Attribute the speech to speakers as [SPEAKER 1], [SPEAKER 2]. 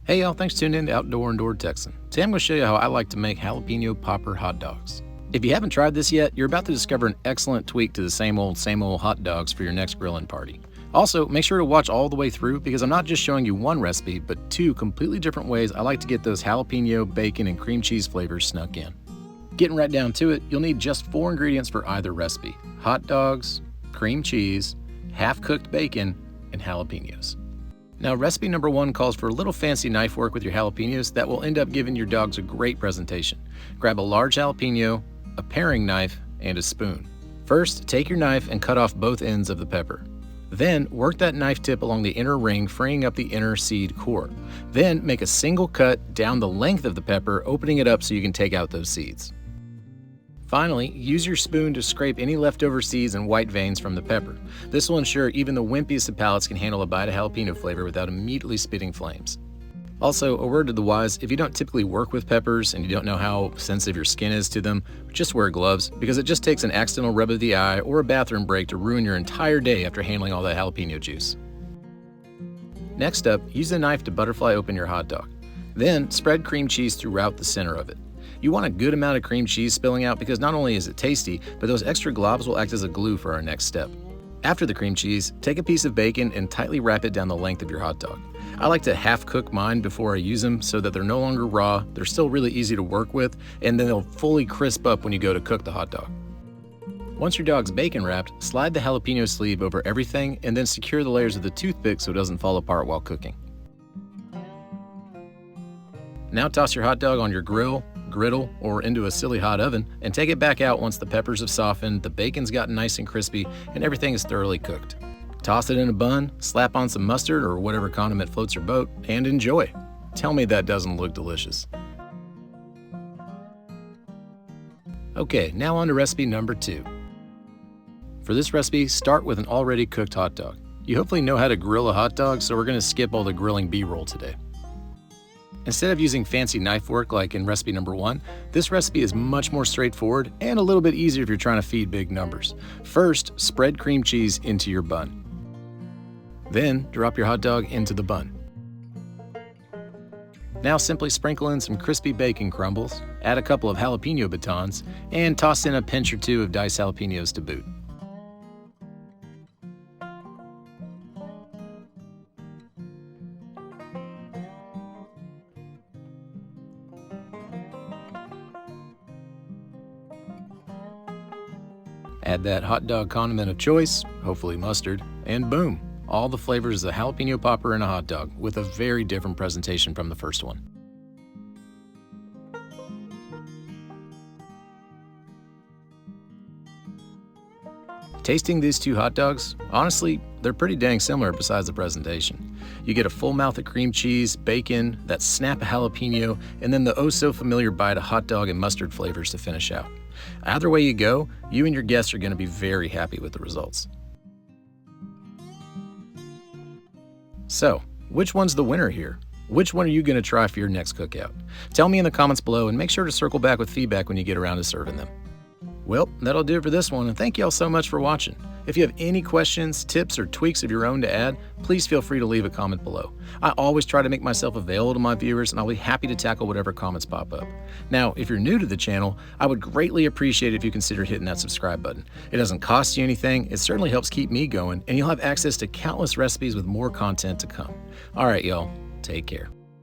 [SPEAKER 1] Hey y'all, thanks for tuning in to Outdoor and Door Texan. Today I'm going to show you how I like to make Jalapeno Popper Hot Dogs. If you haven't tried this yet, you're about to discover an excellent tweak to the same old hot dogs for your next grilling party. Also, make sure to watch all the way through because I'm not just showing you one recipe, but two completely different ways I like to get those jalapeno, bacon, and cream cheese flavors snuck in. Getting right down to it, you'll need just 4 ingredients for either recipe: hot dogs, cream cheese, half-cooked bacon, and jalapenos. Now, recipe number 1 calls for a little fancy knife work with your jalapenos that will end up giving your dogs a great presentation. Grab a large jalapeno, a paring knife, and a spoon. First, take your knife and cut off both ends of the pepper. Then, work that knife tip along the inner ring, freeing up the inner seed core. Then, make a single cut down the length of the pepper, opening it up so you can take out those seeds. Finally, use your spoon to scrape any leftover seeds and white veins from the pepper. This will ensure even the wimpiest of palates can handle a bite of jalapeno flavor without immediately spitting flames. Also, a word to the wise, if you don't typically work with peppers and you don't know how sensitive your skin is to them, just wear gloves because it just takes an accidental rub of the eye or a bathroom break to ruin your entire day after handling all that jalapeno juice. Next up, use a knife to butterfly open your hot dog. Then, spread cream cheese throughout the center of it. You want a good amount of cream cheese spilling out because not only is it tasty, but those extra globs will act as a glue for our next step. After the cream cheese, take a piece of bacon and tightly wrap it down the length of your hot dog. I like to half cook mine before I use them so that they're no longer raw, they're still really easy to work with, and then they'll fully crisp up when you go to cook the hot dog. Once your dog's bacon wrapped, slide the jalapeno sleeve over everything and then secure the layers of the toothpick so it doesn't fall apart while cooking. Now toss your hot dog on your griddle, or into a silly hot oven and take it back out once the peppers have softened, the bacon's gotten nice and crispy, and everything is thoroughly cooked. Toss it in a bun, slap on some mustard or whatever condiment floats your boat, and enjoy. Tell me that doesn't look delicious. Okay, now on to recipe number 2. For this recipe, start with an already cooked hot dog. You hopefully know how to grill a hot dog, so we're going to skip all the grilling B-roll today. Instead of using fancy knife work like in recipe number 1, this recipe is much more straightforward and a little bit easier if you're trying to feed big numbers. First, spread cream cheese into your bun. Then, drop your hot dog into the bun. Now simply sprinkle in some crispy bacon crumbles, add a couple of jalapeno batons, and toss in a pinch or 2 of diced jalapenos to boot. Add that hot dog condiment of choice, hopefully mustard, and boom, all the flavors of the jalapeno popper in a hot dog with a very different presentation from the first one. Tasting these 2 hot dogs, honestly, they're pretty dang similar besides the presentation. You get a full mouth of cream cheese, bacon, that snap of jalapeno, and then the oh-so-familiar bite of hot dog and mustard flavors to finish out. Either way you go, you and your guests are going to be very happy with the results. So, which one's the winner here? Which one are you going to try for your next cookout? Tell me in the comments below and make sure to circle back with feedback when you get around to serving them. Well, that'll do it for this one, and thank you all so much for watching. If you have any questions, tips, or tweaks of your own to add, please feel free to leave a comment below. I always try to make myself available to my viewers, and I'll be happy to tackle whatever comments pop up. Now, if you're new to the channel, I would greatly appreciate it if you consider hitting that subscribe button. It doesn't cost you anything, it certainly helps keep me going, and you'll have access to countless recipes with more content to come. All right, y'all, take care.